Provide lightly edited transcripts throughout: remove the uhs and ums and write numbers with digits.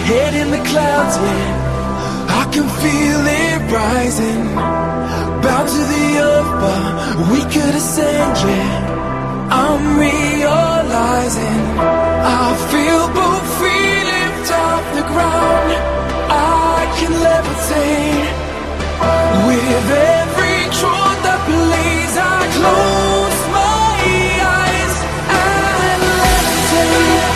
head in the clouds, yeah. I can feel it rising, bound to the earth, but we could ascend, yeah. I'm realizing I feel both feet lift off the ground. I can levitate with every truth that believes. I close my eyes and levitate.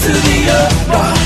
To the earth.